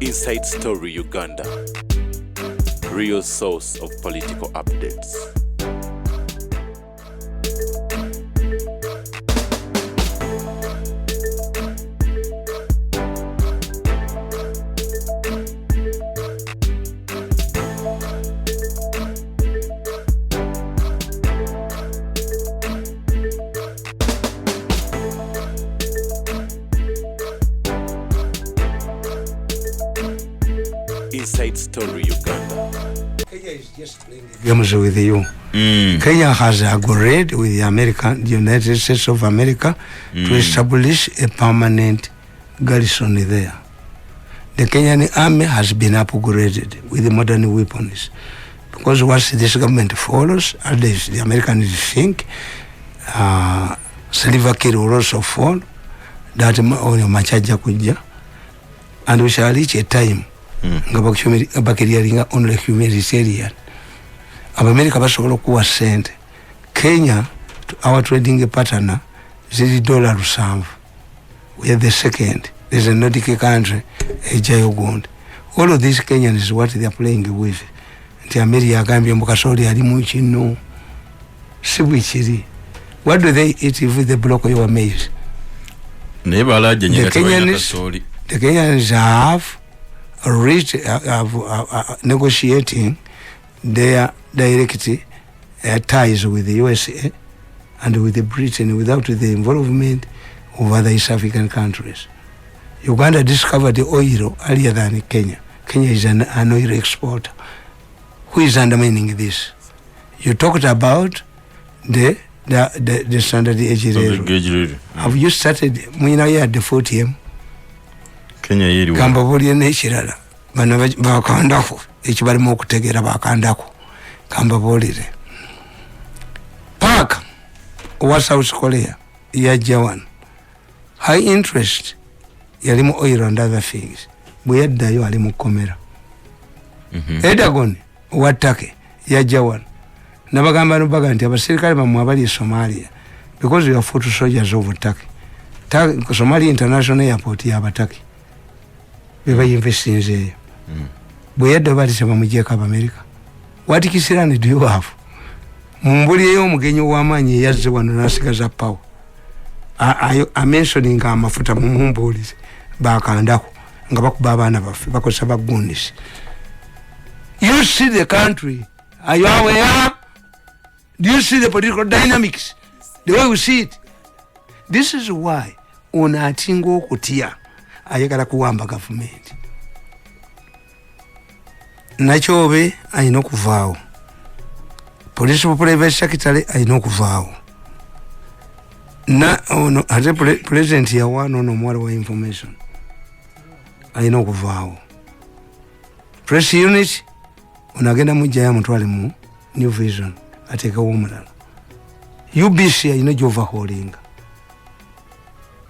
Inside Story Uganda, real source of political updates. Inside Story Uganda. Kenya is just playing games with you. Kenya has agreed with the United States of America to establish a permanent garrison there. The Kenyan army has been upgraded with modern weapons. Because once this government follows, at least the Americans think, Silver Kid will also fall, that Machaja Kuja, and we shall reach a time only humanitarian. America basobola kuwa sente. Kenya, our trading partner, $0.7. We are the second. There's a Nordic country, Uganda. All of these Kenyans is what they are playing with. The America Gambia Mukasori Alimuchi no. Sibuichiri. What do they eat if they block your maize? The Kenyans have reached negotiating their direct ties with the USA and with Britain without the involvement of other East African countries. Uganda discovered the oil earlier than Kenya. Kenya is an oil exporter. Who is undermining this? You talked about the standard gauge railroad. Have you started at the 40M? Kenya yeri Kambabuli nechirala bana bakandako ekibali mu kutegera bakandako Kambabuli Park wa South Korea ya Jawan high interest yalimu oil and other things buyaddayo ali mu komera Edagon watake ya Jawan nabagamba nubaga nti abasirikale bamwe abali Somalia because we are foot soldiers of Turkey Somalia International Airport ya Bataki beba invest in there. Buyadde bali sema mujeka America. What kisirani do you have? Mumbuli yo mugenyi wamanyi yazze wano nasigaza power. I mentioning amafuta mu mumbuli bakandako nga bakuba abana bafe bakosaba gunis. You see the country. Are you aware? Do you see the political dynamics? The way we see it. This is why unatingo kutia ayagala kuwamba government. Nachobe ayino kuvaawo. Police private secretary ayino kuvaawo. Na ate president ya wano no mwala wa information. Ayino kuvaawo. Press unit unagenda mujja mutwale mu New Vision ateka womulala. UBC ayino overhauling.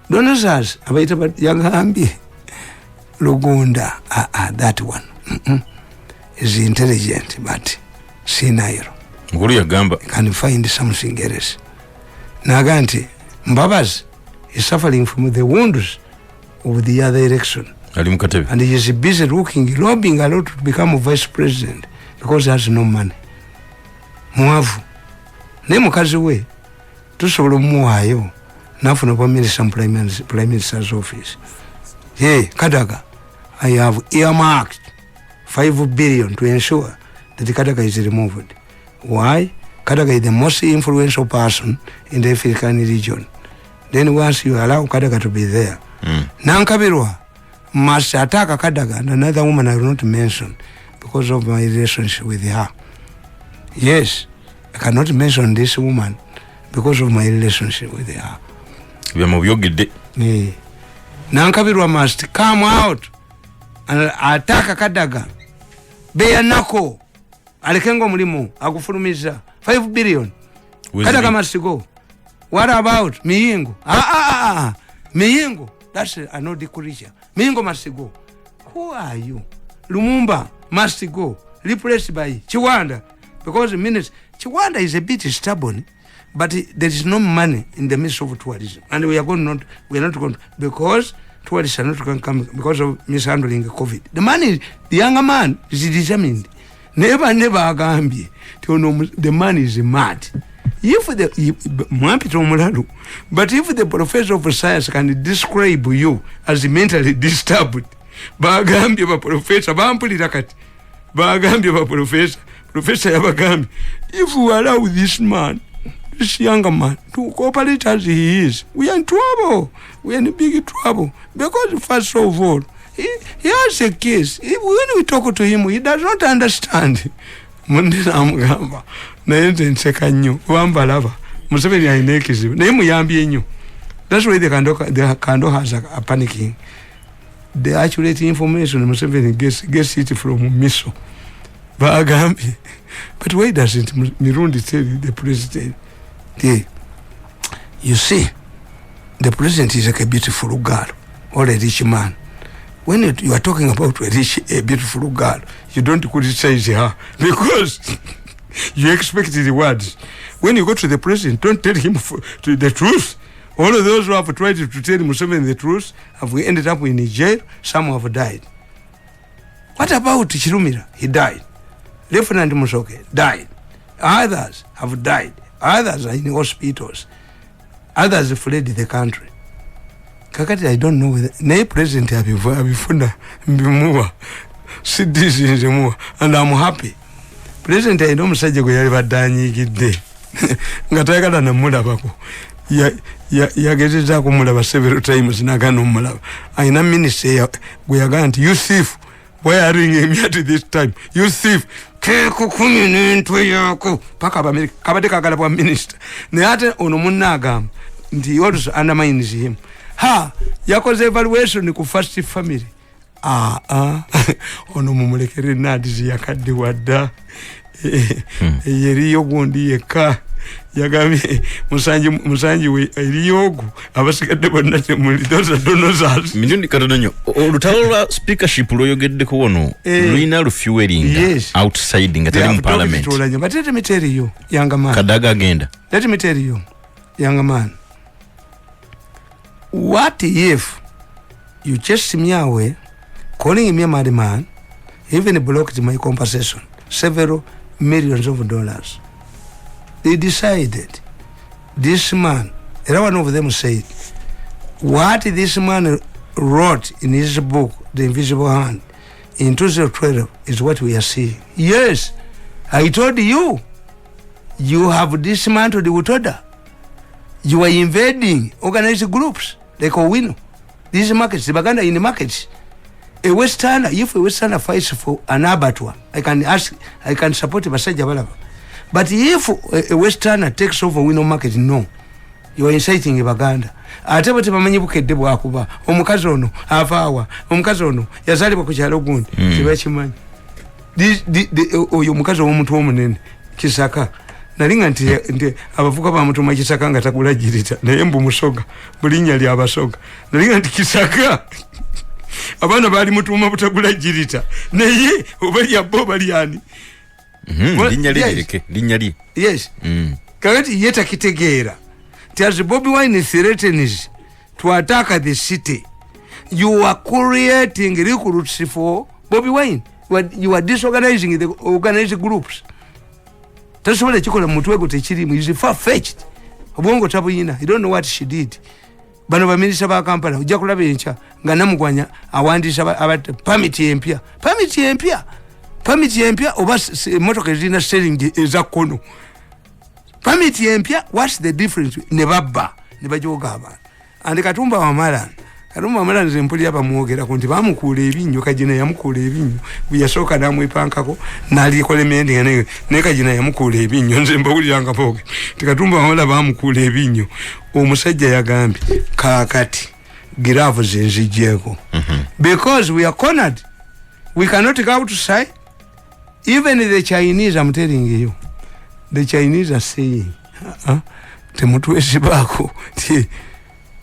Donors abaita yagambi Lugunda that one is intelligent but senile. Nguri yagamba can find something else. Naganti Mbabas is suffering from the wounds of the other election. And he is busy lobbying a lot to become vice president because he has no money. Muavu. Ne mukazi we tusobola muwayo. Nafuna kwa prime minister's office. Hey, Kadaga, I have earmarked 5 billion to ensure that Kadaga is removed. Why? Kadaga is the most influential person in the African region. Then once you allow Kadaga to be there, Nankabirwa must attack Kadaga and another woman I will not mention because of my relationship with her. Yes, I cannot mention this woman because of my relationship with her. Nankabirwa must come out and attack Kadaga. Beyanako alikengo mulimu akufulumiza 5 billion. Kadaga must go. What about Miyingo? Miyingo, that's a Nordic creature. Miyingo must go. Who are you? Lumumba must go. Replaced by Chiwanda. Because Chiwanda is a bit stubborn. But there is no money in the midst of tourism, and we are not going to, because tourists are not going to come because of mishandling COVID. The younger man is determined. Never agambye. The man is mad. But if the professor of science can describe you as mentally disturbed, bagambye ba professor bampulira kati. Bagambye ba professor yabagambye, if we allow this man, this younger man, to cooperate as he is, we are in trouble. We are in big trouble. Because first of all, he has a case. When we talk to him, he does not understand. Mundina nayenze nseka nnyo wamba lava Museveni ayina ekizibu naye muyambye nnyo. That's why the Kando has a panicking. The accurate information Museveni gets it from Miso Bagambye. But why doesn't Mirundi tell the president? You see, the president is like a beautiful girl or a rich man. When you are talking about a beautiful girl, you don't criticize her because you expect the words. When you go to the president, don't tell him the truth. All of those who have tried to tell Museveni the truth have ended up in jail. Some have died. What about Chirumira? He died. Lieutenant Musoke died. Others have died. Others are in hospitals. Others fled the country. Kakati, I don't know whether nay president abifuna mbimuwa citizens muwa, and I'm happy. President I know musajja gwe yali badanyigidde ngatayagala namulabako yagezezzaako mulaba several times nagana omulaba. Ayina minister gwe yagamba nti you thief, why are you ringing me at this time? You thief, kekukumi n'entwe yaako paka Abamerika kabadde kagala bwa minister naye ate ono munna agamba nti he also undermines him. Yakoze evaluation ku first family. Ono mumulekere nadizi yakadde wadda. Yeriyo gundi yeka. Yagambye musanji we eriyogu abasigadde bonna temuli those donors. Mirundi katonyo olutalo speakership lwoyogeddeko wono luyina lufueling outside nga tali mu parliament. But let me tell you, younger man. Kadaga agenda. Let me tell you, younger man. What if you chased me away, calling me a mad man, even blocked my compensation, several millions of dollars? They decided, this man, one of them said, what this man wrote in his book, The Invisible Hand, in 2012 is what we are seeing. Yes, I told you, you have dismantled the Utoda. You are invading organized groups like Owino. These markets, the Baganda in the markets. A Westerner, if a Westerner fights for an abattoir, I can support Basaja Balaba. But if a Westerner takes over Owino market, no. You are inciting Baganda. Ate bati bamanyi bukedde bwakuba omukazi ono avaawa omukazi ono yazalibwa ku kyalo gundi kibakimanyi oyo omukazi w'omuntu omunene Kisaka nalinga nti abavuka bamutuma Kisaka nga tagulagirita naye mbu musoga bulinnya lya abasoga nalinga nti Kisaka abana bali mutuma butagulagirita naye obali abo bali ani linnya lireke linnya li yes kakati yeta kitegeera. As Bobby Wine threatens to attack the city, you are creating recruits for Bobby Wine. You are disorganizing the organized groups. That's what you call a Mutwego Techirimu. Is far-fetched. Obongo Tabuyina. You don't know what she did. Banova Minister of Kampala, Jakula Bencha, Ganamugwanya, Awandi about permit Empia. Permit Empia, Obas Motokazina selling Zakono. Permit Empia, what's the difference? Nebaba, Nebajogaba. And the Katumba Amaran. Katumba Amaran is in Puliaba Mogera, Kuntibamu Kulevino, Kajina Yamukulevino, we are so Kadam Pankako, Nali Colemendi and Nekajina Yamukulevino, and Zemboli Yankapog. The Katumba Amalam Kulevino, Omusaja Yagambi, Kakati, Giravos in Zijago. Because we are cornered. We cannot go outside. Even the Chinese, I'm telling you. The Chinese are saying,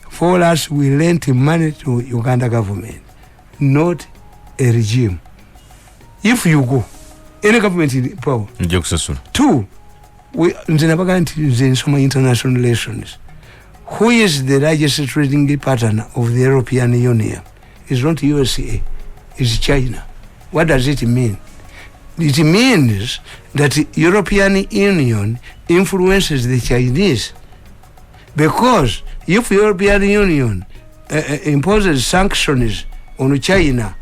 for us, we lent money to Uganda government, not a regime. If you go, any government in power. Two, we in some international relations. who is the largest trading partner of the European Union? It's not USA, it's China. What does it mean? It means that the European Union influences the Chinese, because if European Union imposes sanctions on China,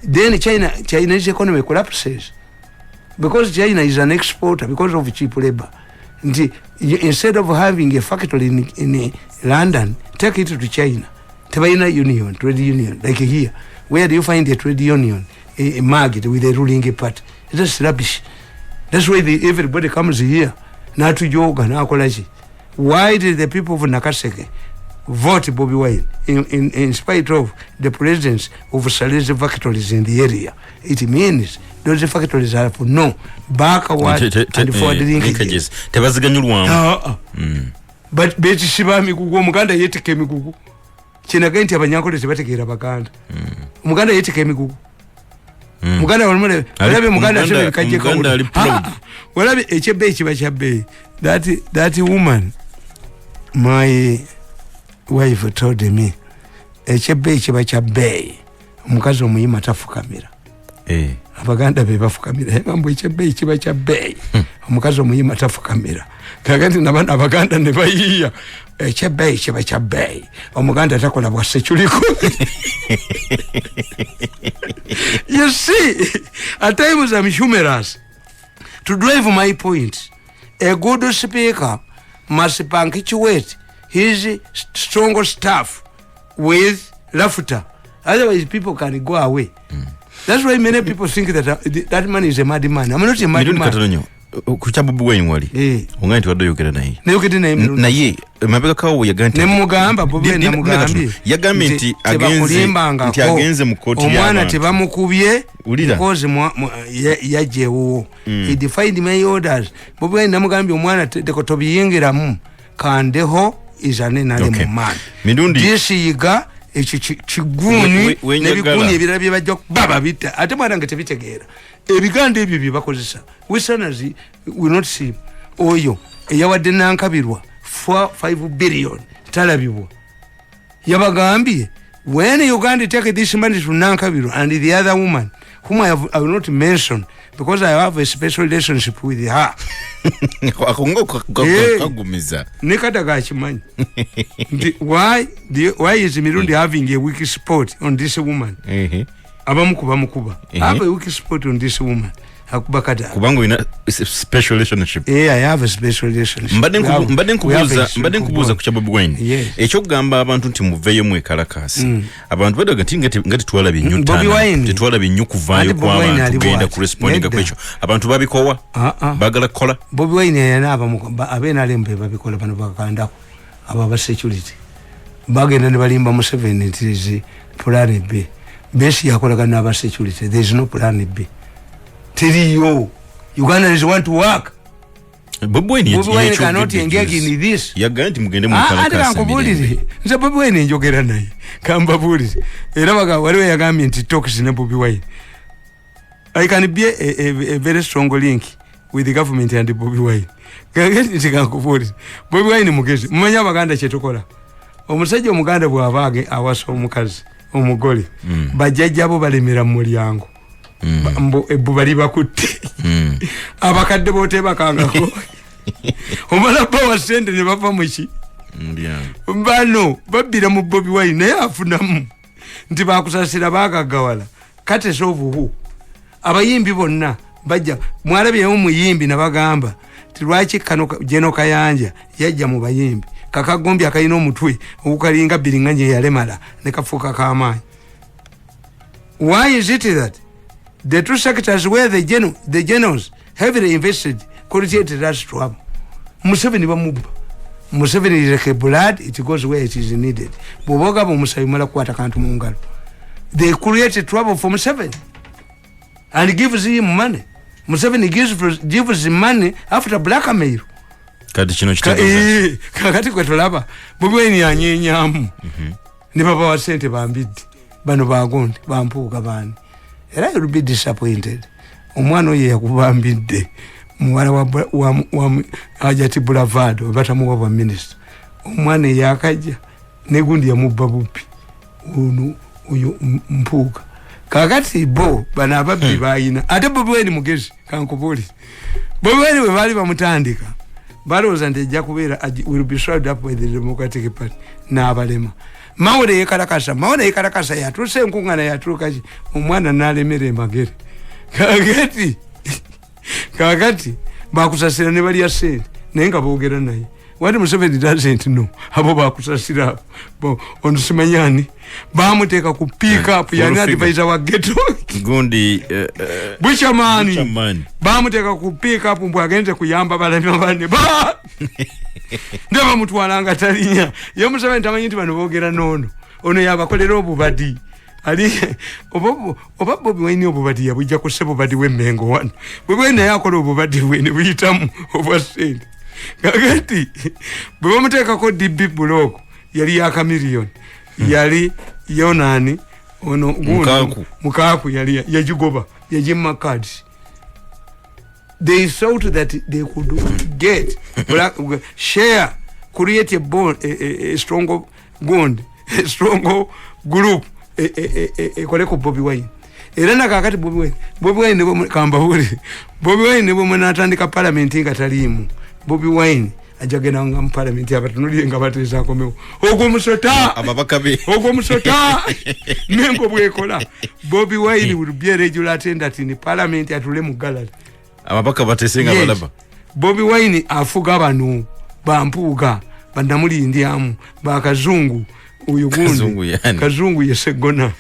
then China's economy collapses, because China is an exporter because of cheap labor. Instead of having a factory in London, take it to China. China union, trade union, like here. Where do you find a trade union? A market with a ruling party. That's rubbish. That's why everybody comes here. Not to yoga, now college. Why did the people of Nakaseke vote Bobby Wine in spite of the presence of Salese factories in the area? It means those factories are for no backward and forward linkages. But Betty Shibami Muganda yetike migugu. Chinagenti abanyakole tebategera baganda. Muganda yetike migugu. Muganda walmule walabe muganda shebe kaje ko. Walabe echebe echiba chabe. That woman, my wife told me, echebe echiba chabe. Mukazi omuyima tafukamira. Abaganda be bafukamira. Mambo echebe echiba chabe. Mukazi omuyima tafukamira. Kagandi nabana abaganda ne bayiya. Echebe echiba chabe. Omuganda takola bwasechuliko. You see, at times I'm humorous. To drive my point, a good speaker must punctuate his strong staff with laughter. Otherwise, people can go away. That's why many people think that man is a mad man. I'm not a mad man. Kuchabubu wenyu wali unganti wado yokera nayi na ye mabega kawo yaganti nemugamba bobe namugambi yagambi nti agenze mukoti y'abantu omwana tebamukubye because yajewo he defied my orders bobe namugambi omwana tekotobiyingiramu kandeho izane nale mu man Mirundi disiyiga ekyo kiguni nebiguni ebirabye bajja baba bita ate mwana ngatebitegeera ebiganda ebyo byebakozesa wesanazi will not see oyo eyawadde nankabirwa 5 billion talabibwa yabagambye when Uganda take this money to nankabirwa and the other woman whom I will not mention because I have a special relationship with her kagumiza nekata gachimanyi why is Mirundi having a weak spot on this woman abamukuba have a weak spot on this woman akubakata kubango ina special relationship I have a special relationship mbadde nkubuuza ku Kyabobi Wine ekyo kugamba abantu nti muveeyo mu ekalakasi abantu badaga nti ngati twalabye nnyo tetwalabye nnyo kuvaayo kw'abantu genda ku respondinga kwekyo abantu babikowa bagala kukola Bobi Wine yana abenalembe babikola bano bakandako aba security bagenda ne balimba mu 7 ntizi plan B besi yakolaga n'aba security. There is no plan B. Teriyo. Ugandans want to work. Bobi Wine cannot engage in this. Yaganti mugende mu kalakasi. Nze Bobi Wine njogera naye. Kamba bulire. Era baga waliwe yagambye nti talks ne Bobi Wine. I can be a very strong link with the government and Bobi Wine. Kagenti tikakubulire. Bobi Wine mugezi. Mumanya abaganda kyetukola. Omusajja omuganda bw'abaage awasa omukazi omugole bajjajja abo balemera mu mulyango mbo ebbu bali bakutte abakadde bote bakangako omala bawa sente ne bava mu ki bano babbira mu Bobi Wine naye afunamu nti bakusasira bagagawala kate sovuhu abayimbi bonna bajja mwalabyewo muyimbi nabagamba tilwaki kano Jeno Kayanja yajja mu bayimbi kakagombi akayina omutwe okukalinga biringanye yalemala ne kafuka kamaanyi. Why is it that the two sectors where the generals heavily invested created that trouble? Museveni bamubba. Museveni is like a blood, it goes where it is needed. Boboga bomusayi mala kwata kantu mu ngalo. They created trouble for Museveni and gives him money. Museveni gives him money after blackmail. Kati kino kitabuza kakati kwetolaba Bobi Wine yanyenyamu ne baba wa sente bambidde bano bagonde bampuuka bani era you'll be disappointed. Omwana oyo yakubambidde muwala wa Ajati Boulevard batamuwa bwa minister omwana yakajja negundi yamubba bupi ono oyo mpuuka kakati bo bana ababbi bayina ate Bobi Wine mugezi kankubuli Bobi Wine we bali bamutandika balowooza nti ejja kubeera will be swallowed up by the Democratic Party n'abalema Mawule yekalakasa yatuuse enkungana yatuukaki omwana n'alemera emagere kakati bakusasira ne balya sente naye nga boogera naye What Museveni doesn't know abo bakusasira ono simanyani bamuteka ku pick up yani advisor wa ghetto gundi Buchamani bamuteka ku pick up mbwa agenze kuyamba balema bane ba ndaba mutwalanga talinya ye Museveni tamanyi nti bano boogera nono ono yabakolera obubadi ali oba Bobi Wine obubadi yabujja ku sebo badi w'Emmengo wano Bobi Wine yakola obubadi bwe ne buyitamu obwasente kakati bwe bamuteekako DB block yali ya kamiliyoni yali yonani ono mukaku yali yajigoba yajimma cards. They thought that they could get share, create a bond, a strong bond, a strong group koleko Bobi Wine era kakati Bobi Wine nebo kamba huli Bobi Wine nebo mwanatandika parliament nga talimu Bobi Wine ajagena nga parliament abatunuli nga bateza komeo ogwo musota Ababaka be ogwo musota mengo bwekola Bobi Wine will be a regular attendant in parliament atule mu gallery Ababaka batesenga balaba Bobi Wine afuga bano bampuuga banamulindyamu bakazungu uyu gundi kazungu yesegona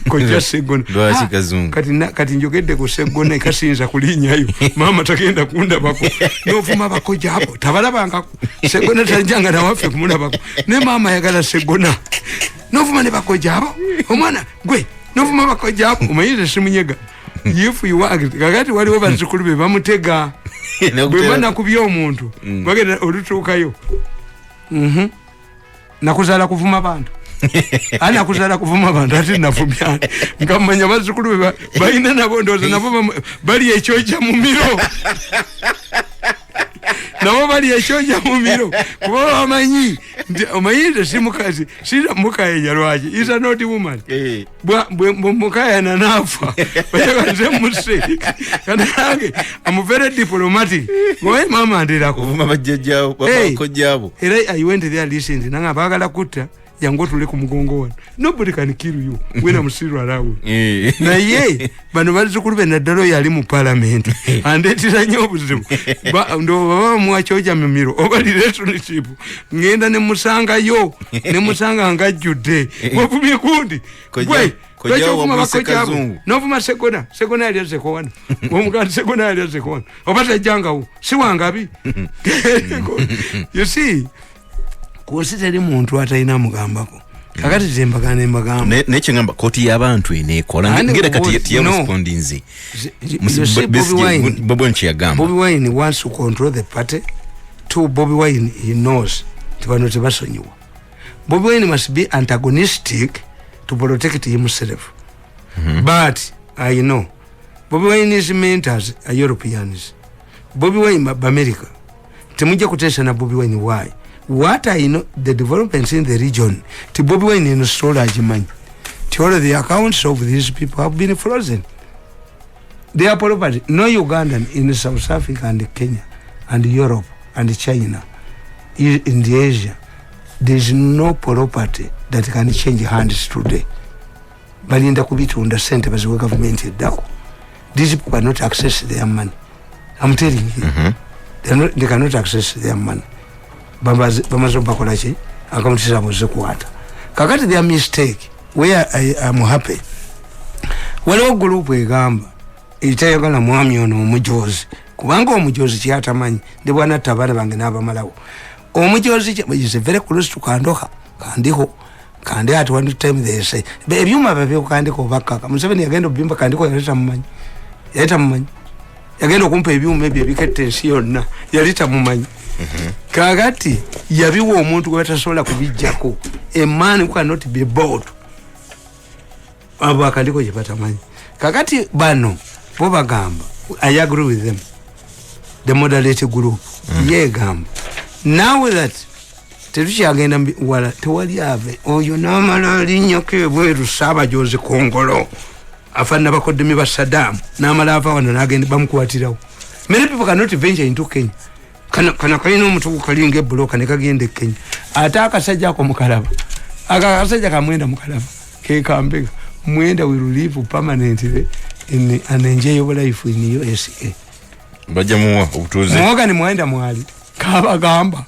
koja segona lwachi kazungu kati njogedde ku segona ikasinza kulinyayo mama takenda kunda bako nofuma bakoja hapo tabalabanga segona tanjanga na wafe kumuna bako ne mama yagala segona nofuma ne bakoja hapo omwana gwe nofuma bakoja hapo umayize simunyega yifu yiwagi kakati waliwo bazikulube bamutega bwe bana kubyo omuntu bagenda olutukayo nakuzala kuvuma bantu ana kuzala kuvuma bantu ati navumya ngamanya bazikulu baina nabo ndoza nabo bali echoja mu miro nabo bali echoja mu miro kuba amanyi omayinde simukazi sira mukaye yarwaje is a not woman bwa mukaye na nafa bayaze muse kanage am very diplomatic boy mama ndira kuvuma bajjajao babako jabo era I went there listened nanga bagala kutta yango tule ku mugongo wana nobody can kill you when I'm still around na ye bano bazukulu be nadalo yali mu parliament andetira nyo buzibu ndo baba mwachoja mimiro obali relationship ngenda ne musanga yo ne musanga ngajjude wavumye kundi gwe koja wa museka zungu novuma segona ali azeko wana omuganda segona ali azeko wana obata janga hu si wangabi you see kuositeri muntu ataina mugambako kakati zembagane mbagamba neche ngamba koti y'abantu enekola ngere kati ya respondinzi Bobi Wine yagamba Bobi Wine wants to control the party to Bobi Wine he knows tibano tibasonyiwa Bobi Wine must be antagonistic to protect himself but I know Bobi Wine's mentors are Europeans Bobi Wine America temujja kutesha na Bobi Wine why what I know the developments in the region to Bobi Wine in storage money to all the accounts of these people have been frozen they are property no Ugandan in South Africa and Kenya and Europe and China in the Asia there is no property that can change hands today balinda kubitunda sente baziwe government edako these people cannot access their money I'm telling you they cannot access their money bamazo bakola chi akamutisa boze kuata kakati their mistake where I am happy waliwo group egamba itayagala mwami ono omujozi kubanga omujozi kyatamanyi ndi bwana tabana bange n'abamalawo omujozi is very close to kandoka kandiho kandi at one time they say ebyuma babyo kandiko bakaka Museveni yagenda bimba kandiko yaleta mumanyi yagenda kumpa ebyuma ebyo bikette yonna yaleta mumanyi kakati yabiwa omuntu gwe batasobola kubijjako a man who cannot be bought abo akandiko gye batamanyi kakati bano bo bagamba I agree with them the moderate group ye gamba now that tetukyagenda wala tewali ave oyo n'amala linnya kebweru Ssaabajoozi Kongolo afaanana bakoddemi ba Saddam n'amala ava wano n'agenda bamukwatirawo. Many people cannot venture into Kenya. Kana kalina omutugu kalinga ebbuloka ne kagenda e Kenya. Ate akasajja ako mukalaba akasajja kamwenda mukalaba ke kambega mwenda will live permanently in an enjoyable life in USA. Bajja muwa obutuuze mwoga ni mwenda mwali kabagamba.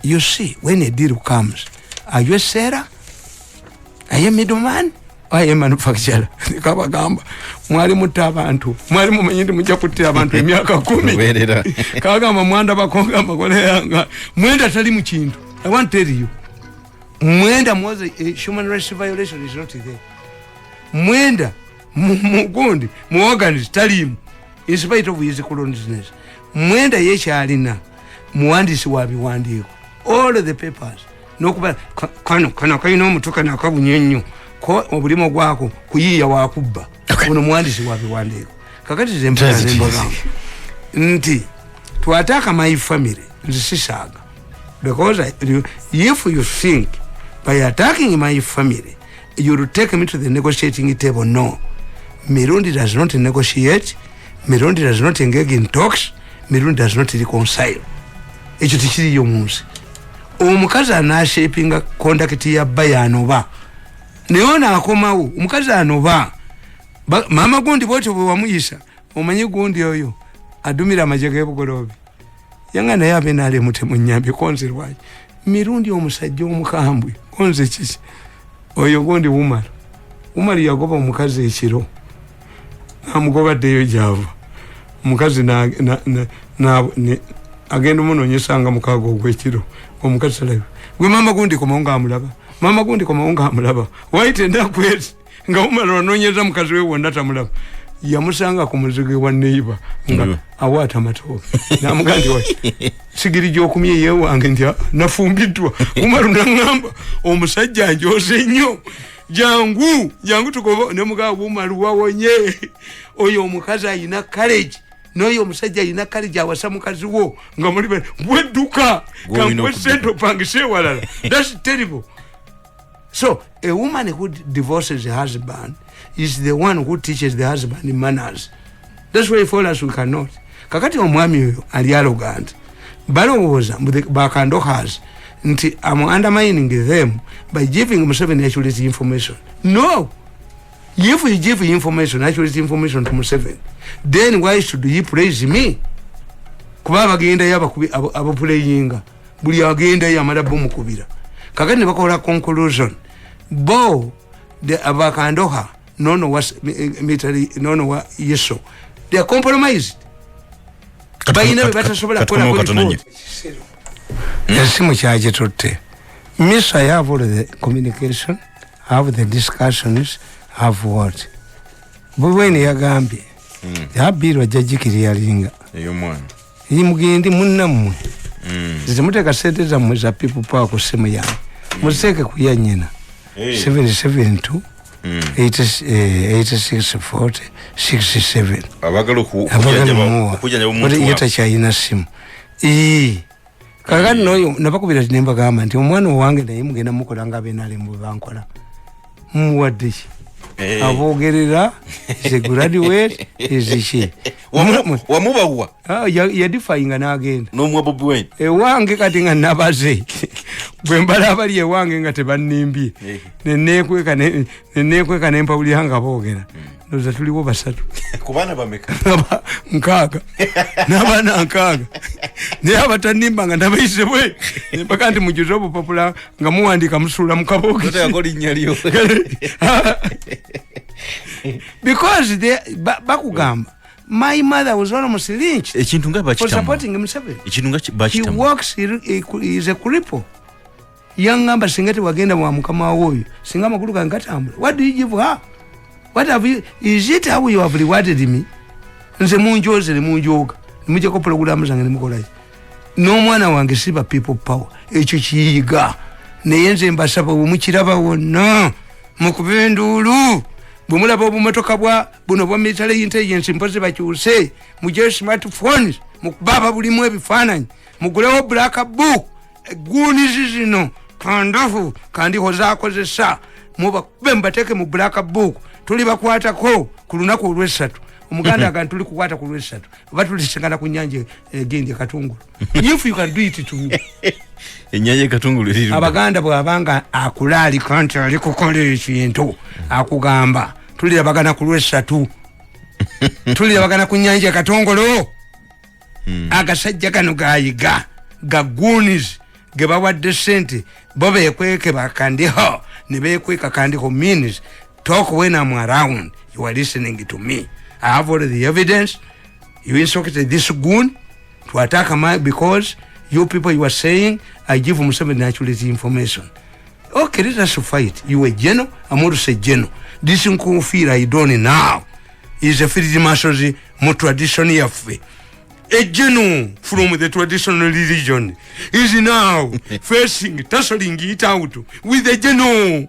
You see, when a deal comes, are you a seller? Are you a middleman? Or are you a manufacturer? Kabagamba mwali mutta abantu mwali mumanyindi mujja kuttira abantu emyaka 10 kagamba mwanda bakonga makole yanga mwenda tali mu kintu. I want to tell you, mwenda was a human rights violation is not there. Mwenda mugundi muorganist talimu in spite of his colonialness. Mwenda yekyalina muwandisi wa biwandiiko all of the papers nokuba kana kayina omutuka nakabunye nnyo ko obulimo gwako kuyiya wakubba ono muwandisi wa biwandiiko. Kakati zempana nembaga nti twataka my family nzisisaga because if you think by attacking my family you will take me to the negotiating table. No, Mirundi does not negotiate. Mirundi does not engage in talks. Mirundi does not reconcile. Ekyo tikiri yomunsi omukazi anashapinga conduct ya bayanoba neona akomawo omukazi anoba mama gundi bote bwe wamuyisa omanyi gundi oyo adumira amajege bugolobi yanga naye abenale mutemu nyambi konze lwaji Mirundi omusajja omukambwe konze kiki oyo gundi umali yagoba omukazi ekiro amugobaddeyo java omukazi na agenda munonyesanga mukago gwekiro omukazi salayo gwe mama gundi komaunga amulaba mama gundi komaunga amulaba waite ndakwezi nga umalo nonyeza mukazi we wonda tamulaba yamusanga ku muzige wa neighbor nga awata matoke namugandi wa sigiri gyokumye yewange ndya nafumbidwa umalo nangamba omusajja njose nnyo jangu tukobo ne mugabu umalu wawonye oyo omukazi ayina courage noyo omusajja ayina courage awasa mukazi wo nga muri bweduka kamwe sento pangise walala. That's terrible. So a woman who divorces her husband is the one who teaches the husband manners. That's why for us we cannot. Kakati omwami oyo ali arrogant balowooza bakandokas nti I'm undermining them by giving Museveni accurate information. No. If you give information, accurate information to Museveni, then why should he praise me? Kuba bagenda yaba abapuleyinga buli agenda yamala bomu kubira. Kakati ne bakola conclusion. Bo the Abakandoha nono was military nono wa yeso. They are compromised. Bayina batasobola kola ko. Esimu kyaje totte. Miss I have all the communication, have the discussions, have what? Bwene yagambye. Yabirwa jajikiri yalinga. Eyo mwana. Yimugendi munnamwe. Zimuteka sente za mweza people power ku simu ya. Museke kuyanyina. 772 8640 67. Abagalo kujanja omuntu. Yeta chayina simu. Kakati noyo nabakubira tinemba gamba nti omwana wange naye mugenda mukolanga benale mu bankola. Muwadde abogerera is graduate is she wamubawa ya defyinga n'agenda n'omwa Bobi Wine ewange kati nga nabaze bwe mbala abali ewange nga tebanimbye nenekweka nempawuliranga boogera ndoza tuliwo basatu kubana bameka nkaaga n'abaana nkaaga naye abatanimba nga nabayise bwe mpaka nti mujuze obupapula nga muwandika musuula mu kabookisi because bakugamba my mother was almost lynched ekintu nga for supporting himself. Ekintu nga bakitamu. He works, he is a cripple. Yangamba singati wagenda wa mukama woyo singa makulu kangatambula. What do you give her? What have you? Is it how you have rewarded me? Nze munjoze ne munjoga nimuje ko program zange nimukolayi no mwana wange siba people power ekyo kiyiga neyenze mbasaba omukiraba wonna mukubendulu bumulaba obumotoka bwa buno bwa military intelligence mpoze bakyuse muje smartphones mukubaba bulimu ebifananyi mugulewo black book guni zino kandafu kandi hozakozesa muba bembateke mu black book tuli bakwatako ku lunaku olw'esatu omuganda agantu tuli kukwata ku lw'esatu oba tulisengana ku nyanja egindi katungulu if you can do it to me enyanja katungulu eri abaganda bwabanga akulali kanti ali kukola ekintu akugamba tuli abagana ku lw'esatu tuli abagana ku nyanja katongolo agasajja kano gayiga gagunis gebawadde sente bobe ekweke bakandiho ne bekweka kandiho means talk when I'm around you are listening to me. I have all the evidence. You instructed this goon to attack my because you people you are saying I give him some naturally information. Okay, let us fight. You a general, I'm also a general. This fear I don't now is a field mastery more tradition of a general from the traditional religion is now facing tussling it out with a general.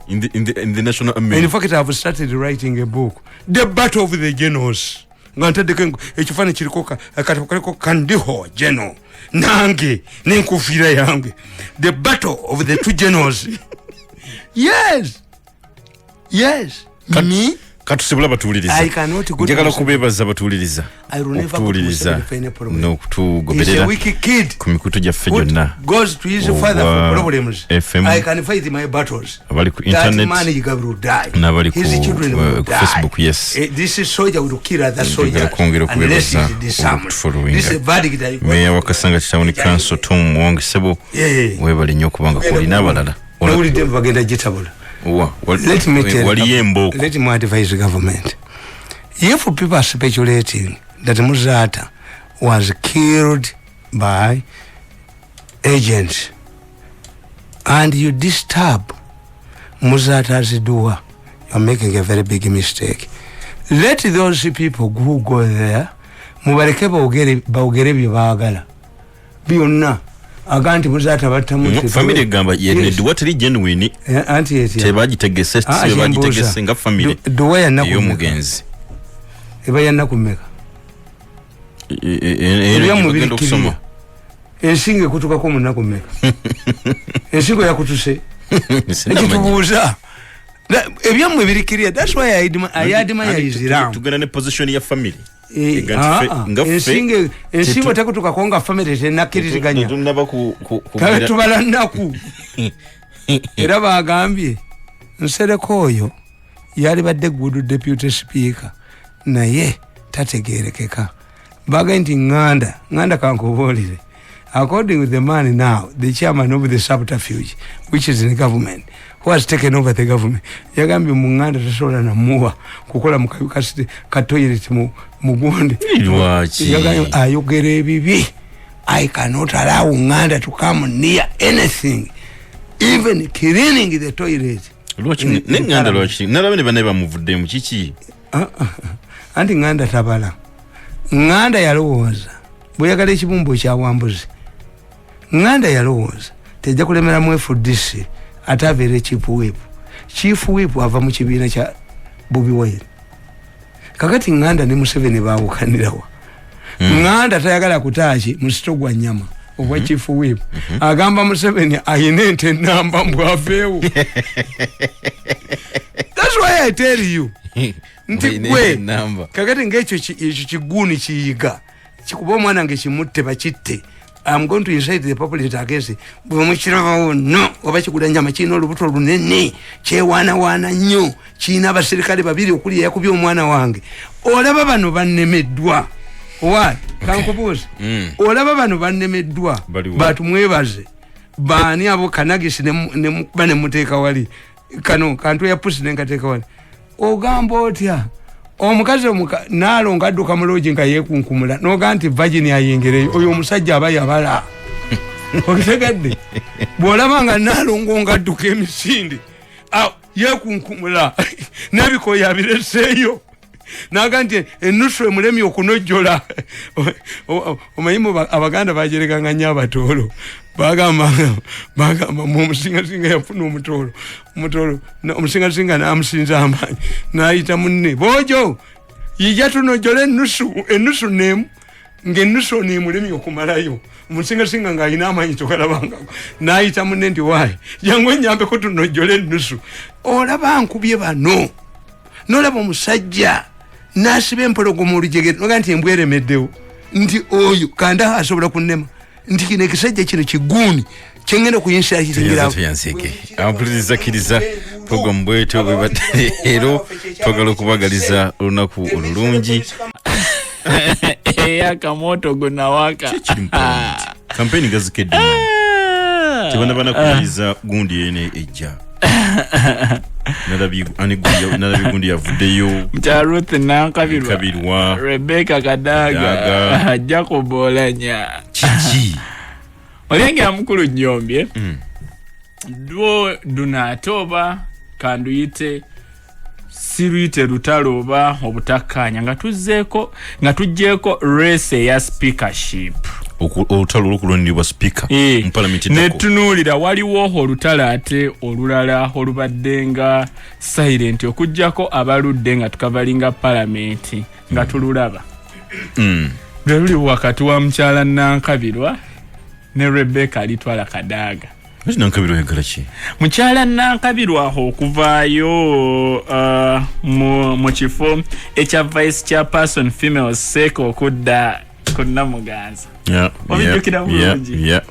In the national army. In fact, I have started writing a book, The Battle of the Generals. Ekifani kirikoka akatokaleko kandiho general nange nenkufira yange. The Battle of the Two Generals. Yes. Me. Katusibula batuliriza. I cannot go. Njagala kubebaza batuliriza. I will never batuliriza. No kutugoberera. He's a wicked kid. Kumikutu gyaffe gyonna. Goes to his father for problems. FM. I can fight my battles. Abali ku internet. That man will die. Nabali ku his children will die. Facebook, yes. This is soldier will kill other soldiers. Unless he is disarmed. This is a verdict. Meya wakasanga kitawuni council Tom Wong Sebo. Webali nnyo kubanga kulina abalala. Olidde bagenda jitabula. Let me tell you, let me advise the government. If people are speculating that Muzata was killed by agents and you disturb Muzata's door, you're making a very big mistake. Let those people who go there, mubareke baugere byabagala. Byonna. Aganti Muzata batamu family gamba yenedi watali genuine anti yeti tebagitegese tebagitegese nga family doya nayo mugenzi eba yanna kumeka era mugenda okusoma ensinge kutuka ko munna kumeka ensingo yakutuse ekitubuuza ebyamwe birikiriya. That's why I admire Islam. Tugenda ne position ya family. Ensingo takutuka konga family tenakiriziganya. Tunaba ku tubala naku. Era bagambye Nsereko oyo yali badde good deputy speaker naye tategerekeka. Baga nti nganda kankubolire. According with the man now, the chairman of the subterfuge, which is in the government, who has taken over the government, yagambi munganda tasola na muwa kukola mukayuka ka toilet mugonde. Yagambi ayogere bibi. I cannot allow nganda to come near anything, even cleaning the toilet. Nganda lochi nalabene baneba muvudde mu kiki. Anti nganda tabala. Nganda yalowooza buyagala ekibumbu kya Wambuzi. Nganda yalowooza tejja kulemera mu FDC atavere chief whip ava mu kibiina kya Bobi Wine. Kakati nganda ne Museveni baawukanirawa. Nganda tayagala kutaachi mu sitogwa nyama obwa chief whip. Agamba Museveni ayina ente namba mbwaveewo. That's why I tell you. Ntikwe kakati ngekyo kiguni kiyiga kikuba omwana ngekimutte bakitte. I'm going to incite the populace against it. Bwemukirawo no oba kigula nyama kino olubuto lunene kyewaana nnyo kina abaserikale babiri okuli yakubye omwana wange. Olaba bano bannemeddwa. What? Kankubuuza. Olaba bano bannemeddwa. Batu mwebaze. Baani abo kanagisi ne bane muteeka wali. Kano kantu ya pusi nengateeka wali. Ogamba otya omukazi nalonga adduka muloji nga yekunkumula noga nti Virginia ayingere oyo omusajja abaye abala okitegedde bwolaba nga nalongo nga adduka emisindi yekunkumula nabiko yabireseeyo naga nti enusu emulemi okunojjola omanyimu abaganda bajerekanga nnyo abatoolo bagamba mumusingasinga yafuna omutolo omusingasinga namusinza amaanyi nayita munne bojo yija tunojjola enusu nemu ng'ennusu ono emulemi okumalayo musingasinga ng'alina amanyi tokalabanga n'ayita munne nti waayi jangu ennyambeko tunojjole ennusu olaba nkubye bano n'olaba omusajja n'asiba empologoma olujegere noga nti embwa eremeddewo nti oyo kanda asobola kunnema nti kino ekisajja kino kiguuni kyengenda kuyinsira kitingirawo ampuliriza kiriza program bwetyo bwebadde ero twagala okubagaliza olunaku olulungi akamoto gunawaka kampeni gazikedde tebana kubaliza gundi ene ejja nalabi gundi yavuddeyo mta Ruth Nankabirwa Rebecca Kadaga Jacob Olanya chichi olengera mukulu nyombye dunatoba kanduyite siruyite lutalo oba obutakkaanya nga tujjeeko race ya speakership olutalo olukulondirwa speaker mu parliament netunuulira waliwo olutalo ate olulala olubadde nga silent okujjako abaludde nga tukavalinga parliament nga tululaba lwe luli wakati wa mukyala Nankabirwa ne Rebecca Litwala Kadaga. Nankabirwa yagala ki? Mukyala Nankabirwa okuvaayo mu kifo ekya vice chairperson female sec okudda ku Namuganza. Obijjukira bulungi.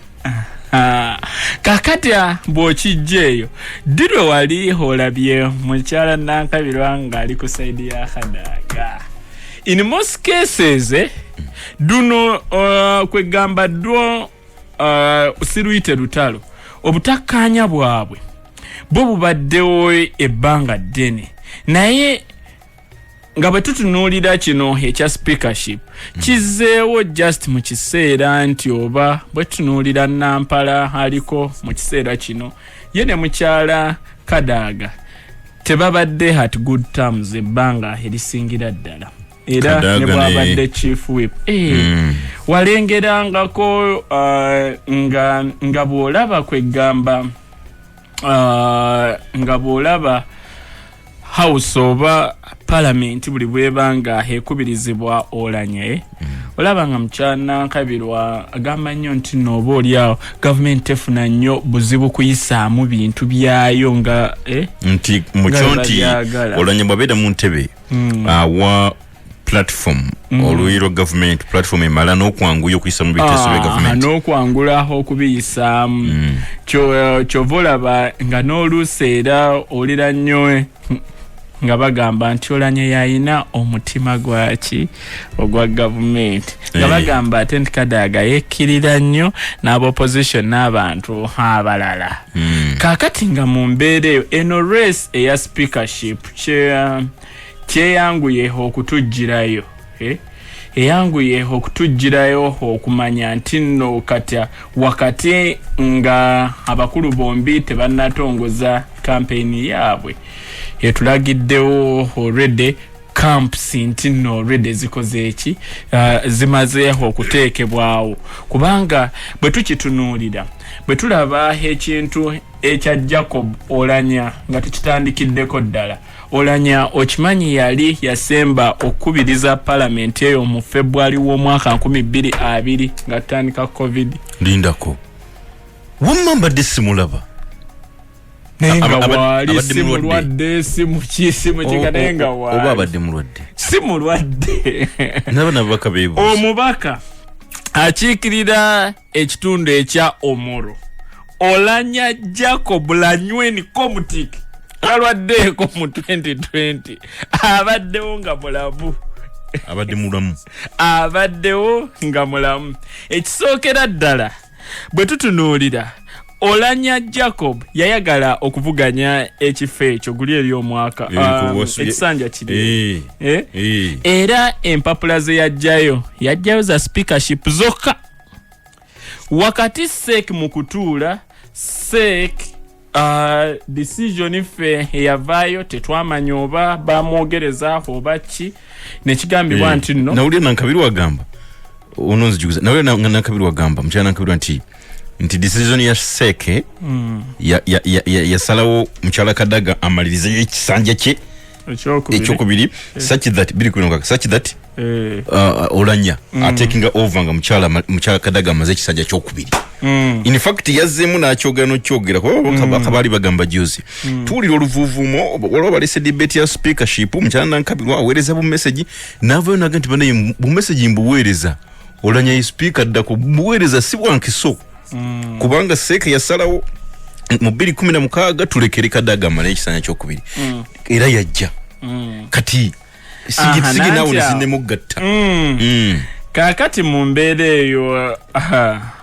Kakati bw'okijjeeyo dirwe wali olabye mukyala Nankabirwa ng'ali ku saidi ya Kadaga. In most cases duno kwegamba dwo siruyite lutalo obutakkaanya bwabwe bwo bubaddewo ebbanga ddene naye nga bwe tutunuulira kino ekya speakership kizzeewo just mu kiseera nti oba bwe tutunuulira Nampala aliko mu kiseera kino ye ne mukyala Kadaga tebabadde at good terms ebbanga erisingira ddala era ne bwabadde chief whip walengerangako nga bw'olaba kwegamba nga bw'olaba house oba parliament buli bwebanga ekubirizibwa Olanye olaba nga mukyala Nankabirwa agamba nnyo nti nooba oliawo gavumenti efuna nnyo buzibu kuyisaamu bintu byayo nga nti mukyo nti Olanye bwabeera mu ntebe awa platform oluyiro government platform emala n'okwanguya okuyisa mu biteeso bya government n'okwangula okubiyisaamu kyovolaba nga n'oluuseera olira nnyo nga bagamba nti Olanye yayina omutima gwaki ogwa gavumenti nga bagamba ate nti Kadaga yekkirira nnyo n'abopposition n'abantu abalala kaakati nga mu mbeera eyo eno race eya speakership kyeyanguye okutujjirayo eyanguye okutujjirayo okumanya nti nno katya wakati nga abakulu bombi tebannatongoza kampeyini yaabwe etulagiddewo already camps nti nno already zikoze eki zimazeeho okuteekebwawo kubanga bwe tukitunuulira bwe tulaba ekintu ekya Jacob Olanya nga tukitandikiddeko ddala Olanya okimanyi yali yasemba okubiriza parliament eyo mu February w'omwaka 2020 nga tutandika covid lindako wamamba desimulaba nenga wali simulwadde simu kikadenga wali oba abadde mulwadde simulwadde nabana baka beebuuza omubaka akiikirira ekitundu ekya Omoro Olanya Jacob Lanyweni Komutik alwaddeeko mu 2020 abaddewo nga mulamu abaddewo nga mulamu ekisookera ddala bwe tutunuulira Olanya Jacob yayagala okuvuganya ekifo ekyo guli eri omwaka ekisanja kiri era empapula ze yajjayo za speakership zokka wakati sek mu kutuula sek decision ife eyavaayo tetwamanya oba bamwogereza oba ki nekigambibwa nti nno nawulira Nankabirwa agamba ononzijuguza nawulira Nankabirwa agamba mukyala Nankabirwa nti decision ya seke yasalawo mukyala Kadaga amalirize ekisanja kye ekyokubiri such that Olanya taking over nga mchala Kadaga amaze ekisajja kyokubiri. In fact yazzemu n'akyogera kuba kabali bagamba juzi tuli oluvuvumo waliwo balese debate ya speakership mchala Nankabirwa aweereza bu message navayo nagenti bane bu message mbuweereza Olanya yi speaker ddako buweereza si bwankiso kubanga seke yasalawo mu 2016 tulekere Kadaga amale ekisanya kyokubiri era yajja kati sigi nawo nesinde mugatta kakati mu mbeera eyo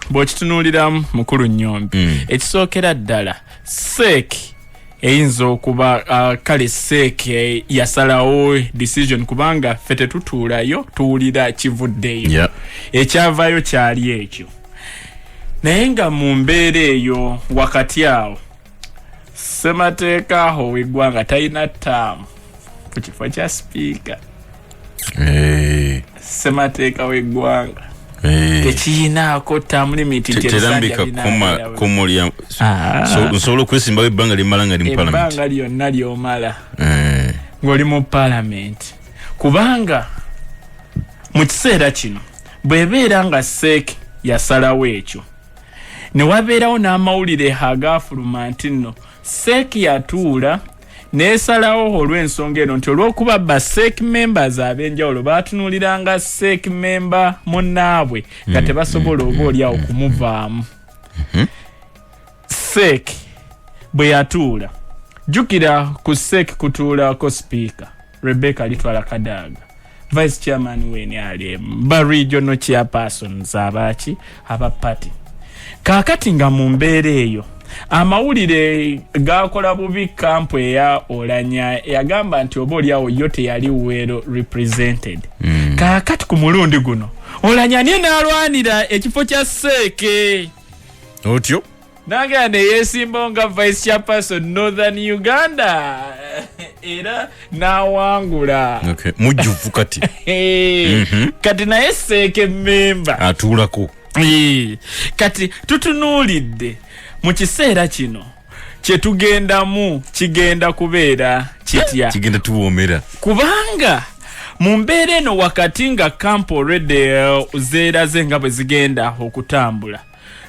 bw'okitunulira mukulu Nnyombi ekisookera ddala seeki eyinza okuba kale seeki yasalawo decision kubanga ffe tetutuulayo tuwulira kivuddeyo ekyavaayo kyali ekyo naye nga mu mbeera eyo wakati awo ssemateeka aho w'eggwanga talina ttaamu ku kifo kya sipiika ssemateeka w'eggwanga tekiyinaako ttaamu limiti terambika komolya nsobola okwesimbawo ebbanga limala nga li mu palamenti ebbanga lyonna lyomala ng'oli mu palamenti kubanga mu kiseera kino bw'ebeera nga seeki yasalawo ekyo ne wabeerawo n'amawulire agaafuluma nti nno seeki yatuula neesalawo olw'ensonga eno nti olw'okuba ba seeki members ab'enjawulo baatunuuliranga seeki memba munnaabwe nga tebasobola oba oliawo kumuvaamu seeki bwe yatuula jjukira ku seeki kutuulako sipiika Rebecca Litwala Kadaga vice chairman weni ali ba regional chairpersons abaki aba party kakati nga mu mbeera eyo amawulire gakola bubi kampu eya Olanya yagamba nti oba oliawo yo teyali well represented kakati ku mulundi guno Olanya niye n'alwanira ekifo kya seeke otyo naga ne yesimba nga vice chairperson Northern Uganda era nawangula mujjuvu kati kati naye seeke memba atuulako kati tutunuulidde mu kiseera kino kyetugendamu kigenda kubeera kitya kigenda tuwoomera kubanga mu mbeera eno wakati nga kampu already zeeraze nga bwe zigenda okutambula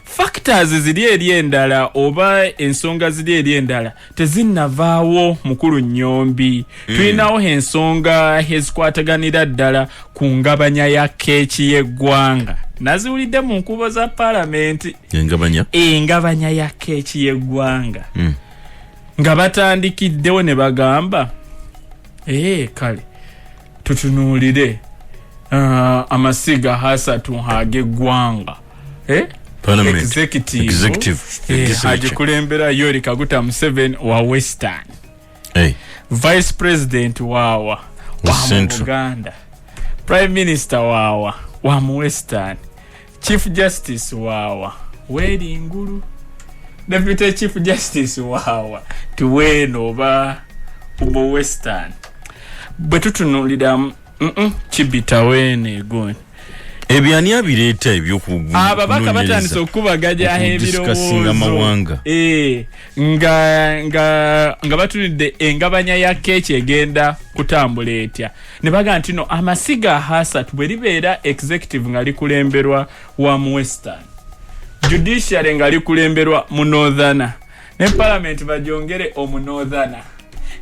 factors ziri eri endala oba ensonga ziri eri endala tezinnavaawo mukulu Nnyombi tulinawo ensonga ezikwataganira ddala ku ngabanya ya keeki y'eggwanga naziwulidde mu nkubo za palamenti engabanya ya keeki y'eggwanga nga batandikiddewo ne bagamba kale tutunuulire amasiga asatu ag'eggwanga executive agikulembera Yoweri Kaguta Museveni wa Western vice president wa Buganda prime minister wa mu Western chief justice Weri Ngulu deputy chief justice Tuweno ba mu Western bwe tutunulira Kibitawene gone ebyani abireeta ebyokugunga ababaka batandise okubagaja ebirowoozo nga batunidde engabanya ya keeki egenda kutambula etya ne baga nti no amasiga asatu bwe libeera executive nga likulemberwa wa mu Western judiciary nga likulemberwa mu Northern ne parliament bajongere omu Northern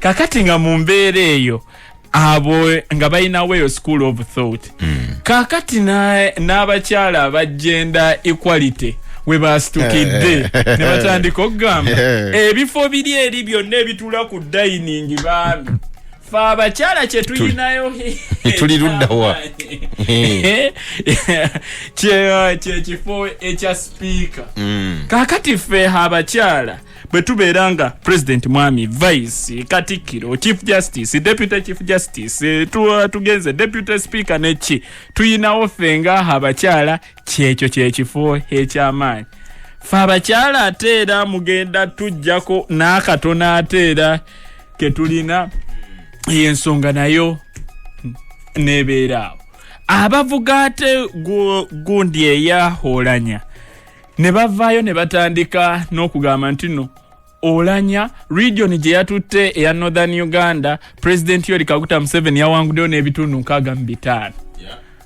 kakati nga mu mbeera eyo abo nga balinawo eyo school of thought kakati n'abakyala aba gender equality we bastukidde ne batandika okugamba ebifo biri eri byonna ebituula ku dining baami fe abakyala kye tuyinayo tuliruddawa kyekifo ekya speaker kakati ffe abakyala bwe tubeera nga president mwami vice katikkiro chief justice deputy chief justice tugenze deputy speaker neki tuyinawo ffe nga abakyala kyekyo kyekifo ekyamaanyi ffe abakyala ate era mugenda tujjako n'akatono ate era ketulina ensonga nayo nebeeraawo abavuga ate gundi eya Olanya ne bavaayo ne batandika n'okugamba nti no Olanya region gye yatutte eya Northern Uganda president Yoweri Kaguta Museveni yawanguddeyo n'ebitundu 65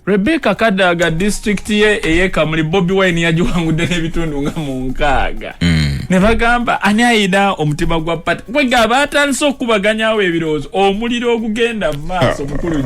Rebecca Kadaga district ye Kamuli Bobi Wine yajiwangudde n'ebitundu nga mu 6. Ne bagamba ani ayina omutima gwa pati. Kwega batandise okubaganyawo ebirowoozo omuliro ogugenda mu maaso mukulu.